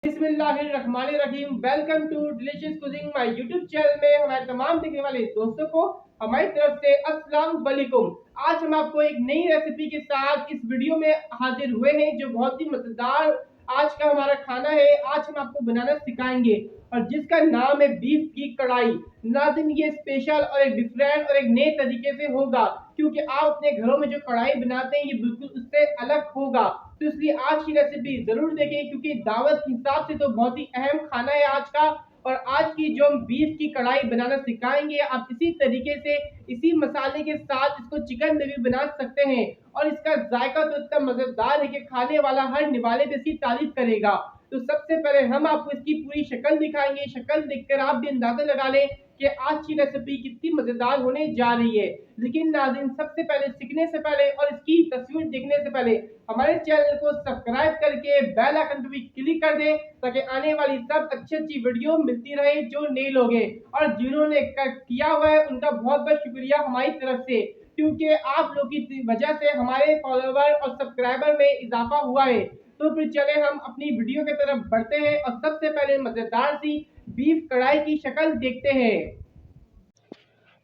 बिस्मिल्लाहिर्रहमानिर्रहीम। Welcome to delicious cooking my YouTube channel में हमारे तमाम देखने वाले दोस्तों को हमारी तरफ से अस्सलाम वालेकुम। आज हम आपको एक नई रेसिपी के साथ इस वीडियो में हाजिर हुए हैं जो बहुत ही मजेदार आज का हमारा खाना है। आज हम आपको बनाना सिखाएंगे और जिसका नाम है बीफ की कढ़ाई। नाज़रीन, ये स्पेशल और एक डिफरेंट और एक नए तरीके से होगा क्योंकि आप अपने घरों में जो कढ़ाई बनाते हैं ये बिल्कुल उससे अलग होगा। तो इसलिए आज की रेसिपी जरूर देखें क्योंकि दावत के हिसाब से तो बहुत ही अहम खाना है आज का। और आज की जो हम बीफ की कढ़ाई बनाना सिखाएंगे आप इसी तरीके से इसी मसाले के साथ इसको चिकन में भी बना सकते हैं और इसका जायका तो इतना मजेदार है कि खाने वाला हर निवाले पे इसकी तारीफ करेगा। तो सबसे पहले हम आपको इसकी पूरी शक्ल दिखाएंगे। शक्ल देखकर आप भी अंदाजा लगा लें कि आज की रेसिपी कितनी मजेदार होने जा रही है। लेकिन नाज़रीन, सबसे पहले सीखने से पहले और इसकी तस्वीर देखने से पहले हमारे चैनल को सब्सक्राइब करके बेल आइकन पर भी क्लिक कर दें ताकि आने वाली सब अच्छी वीडियो मिलती रहे जो नए लोग हैं। और जिन्होंने किया हुआ है उनका बहुत बहुत शुक्रिया हमारी तरफ से, क्योंकि आप लोग की वजह से हमारे फॉलोवर और सब्सक्राइबर में इजाफा हुआ है। तो फिर चले हम अपनी वीडियो की तरफ बढ़ते हैं और सबसे पहले मजेदार सी बीफ कढ़ाई की शक्ल देखते हैं।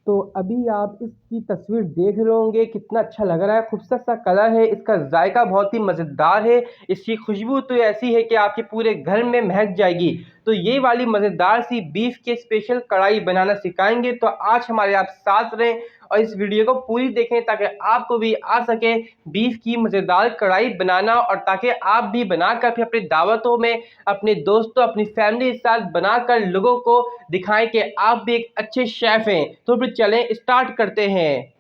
तो अभी आप इसकी तस्वीर देख रहे होंगे, कितना अच्छा लग रहा है, खूबसूरत सा कलर है, इसका जायका बहुत ही मज़ेदार है, इसकी खुशबू तो ऐसी है कि आपके पूरे घर में महक जाएगी। तो ये वाली मज़ेदार सी बीफ के स्पेशल कढ़ाई बनाना सिखाएंगे। तो आज हमारे आप साथ रहें और इस वीडियो को पूरी देखें ताकि आपको भी आ सके बीफ की मज़ेदार कढ़ाई बनाना और ताकि आप भी बनाकर फिर अपनी दावतों में अपने दोस्तों अपनी फैमिली के साथ बनाकर लोगों को दिखाएं कि आप भी एक अच्छे शेफ़ हैं। तो फिर चलें स्टार्ट करते हैं।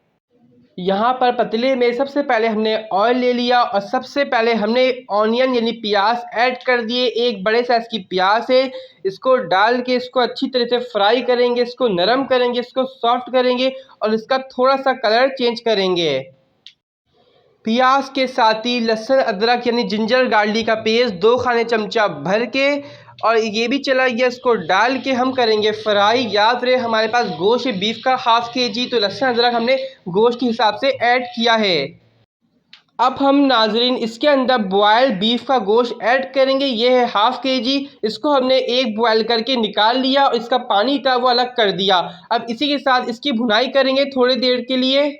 यहाँ पर पतीले में सबसे पहले हमने ऑयल ले लिया और सबसे पहले हमने ऑनियन यानी प्याज ऐड कर दिए। एक बड़े साइज़ की प्याज है, इसको डाल के इसको अच्छी तरह से फ्राई करेंगे, इसको नरम करेंगे, इसको सॉफ्ट करेंगे और इसका थोड़ा सा कलर चेंज करेंगे। प्याज के साथ ही लहसुन अदरक यानी जिंजर गार्लिक का पेस्ट 2 खाने चमचा भर के और ये भी चला गया, इसको डाल के हम करेंगे फ्राई। याद रहे हमारे पास गोश्त है बीफ का हाफ़ केजी, तो लहसुन अदरक हमने गोश्त के हिसाब से ऐड किया है। अब हम नाजरीन इसके अंदर बॉयल बीफ का गोश्त ऐड करेंगे। ये है हाफ़ केजी, इसको हमने एक बॉयल करके निकाल लिया और इसका पानी था वो अलग कर दिया। अब इसी के साथ इसकी भुनाई करेंगे थोड़ी देर के लिए।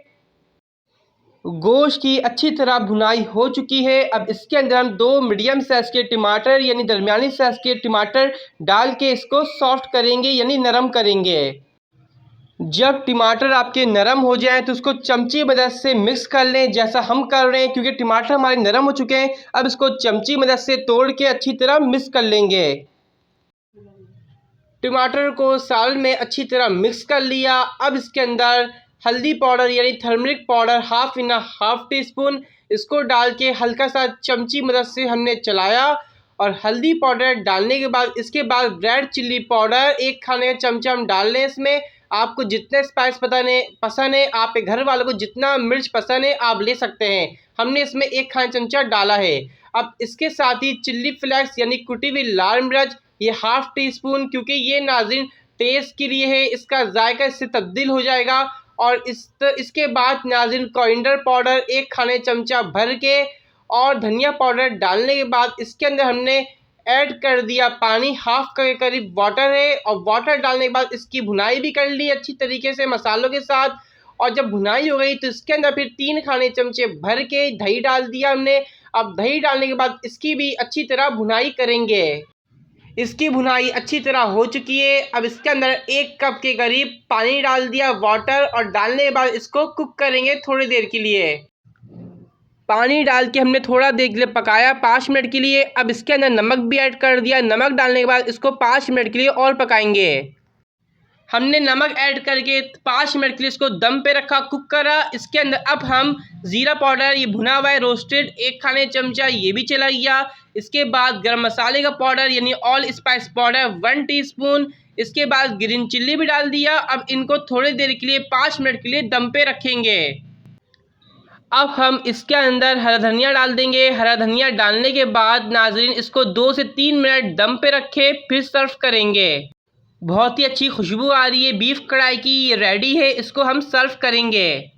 गोश्त की अच्छी तरह भुनाई हो चुकी है। अब इसके अंदर हम 2 मीडियम साइज़ के टमाटर यानी दरमियानी साइज़ के टमाटर डाल के इसको सॉफ्ट करेंगे यानी नरम करेंगे। जब टमाटर आपके नरम हो जाएं तो उसको चमची मदद से मिक्स कर लें जैसा हम कर रहे हैं, क्योंकि टमाटर हमारे नरम हो चुके हैं। अब इसको चमची मदद से तोड़ के अच्छी तरह मिक्स कर लेंगे। टमाटर को सालन में अच्छी तरह मिक्स कर लिया। अब इसके अंदर हल्दी पाउडर यानी turmeric powder half tea spoon इसको डाल के हल्का सा चमची मदद से हमने चलाया। और हल्दी पाउडर डालने के बाद इसके बाद रेड चिल्ली पाउडर 1 खाने का चमचा हम डाल लें। इसमें आपको जितने स्पाइस पसंद है, आपके घर वालों को जितना मिर्च पसंद है आप ले सकते हैं। हमने इसमें 1 खाने चमचा डाला है। अब इसके साथ ही चिल्ली फ्लेक्स यानी कुटी हुई लाल मिर्च ये हाफ टी स्पून, क्योंकि ये नाज़रीन टेस्ट के लिए है, इसका जायका इससे तब्दील हो जाएगा। और इसके बाद नाज़रीन कोरिएंडर पाउडर 1 खाने चमचा भर के और धनिया पाउडर डालने के बाद इसके अंदर हमने ऐड कर दिया पानी, हाफ के करीब वाटर है। और वाटर डालने के बाद इसकी भुनाई भी कर ली अच्छी तरीके से मसालों के साथ। और जब भुनाई हो गई तो इसके अंदर फिर 3 खाने चमचे भर के दही डाल दिया हमने। अब दही डालने के बाद इसकी भी अच्छी तरह भुनाई करेंगे। इसकी भुनाई अच्छी तरह हो चुकी है। अब इसके अंदर 1 कप के करीब पानी डाल दिया वाटर और डालने के बाद इसको कुक करेंगे थोड़ी देर के लिए। पानी डाल के हमने थोड़ा देर के लिए पकाया 5 मिनट के लिए। अब इसके अंदर नमक भी ऐड कर दिया। नमक डालने के बाद इसको 5 मिनट के लिए और पकाएंगे। हमने नमक ऐड करके 5 मिनट के लिए इसको दम पे रखा, कुक करा। इसके अंदर अब हम ज़ीरा पाउडर ये भुना हुआ है रोस्टेड 1 खाने चमचा ये भी चला गया। इसके बाद गरम मसाले का पाउडर यानी ऑल स्पाइस पाउडर 1 टीस्पून। इसके बाद ग्रीन चिल्ली भी डाल दिया। अब इनको थोड़ी देर के लिए 5 मिनट के लिए दम पे रखेंगे। अब हम इसके अंदर हरा धनिया डाल देंगे। हरा धनिया डालने के बाद नाज़रीन इसको 2 से 3 मिनट दम पे रखे फिर सर्व करेंगे। बहुत ही अच्छी खुशबू आ रही है बीफ कढ़ाई की, ये रेडी है, इसको हम सर्व करेंगे।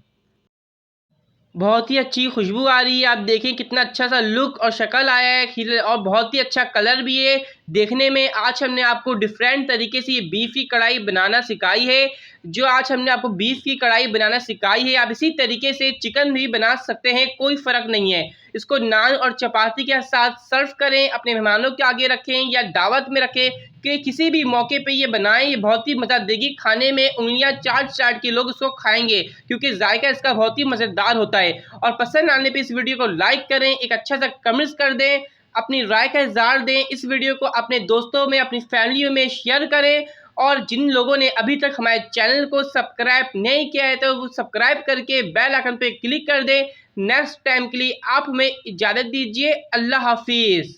बहुत ही अच्छी खुशबू आ रही है। आप देखें कितना अच्छा सा लुक और शक्ल आया है और बहुत ही अच्छा कलर भी है देखने में। आज हमने आपको डिफरेंट तरीके से ये बीफ की कढ़ाई बनाना सिखाई है। जो आज हमने आपको बीफ की कढ़ाई बनाना सिखाई है, आप इसी तरीके से चिकन भी बना सकते हैं, कोई फ़र्क नहीं है। इसको नान और चपाती के साथ सर्व करें, अपने मेहमानों के आगे रखें या दावत में रखें कि किसी भी मौके पे ये बनाएं। ये बहुत ही मज़ा देगी खाने में, उंगलियां चाट चाट के लोग इसको खाएंगे क्योंकि जायका इसका बहुत ही मज़ेदार होता है। और पसंद आने पे इस वीडियो को लाइक करें, एक अच्छा सा कमेंट्स कर दें, अपनी राय का इज़हार दें। इस वीडियो को अपने दोस्तों में, अपनी फैमिली में शेयर करें। और जिन लोगों ने अभी तक हमारे चैनल को सब्सक्राइब नहीं किया है तो वो सब्सक्राइब करके बेल आइकन पे क्लिक कर दें। नेक्स्ट टाइम के लिए आप हमें इजाज़त दीजिए। अल्लाह हाफिज़।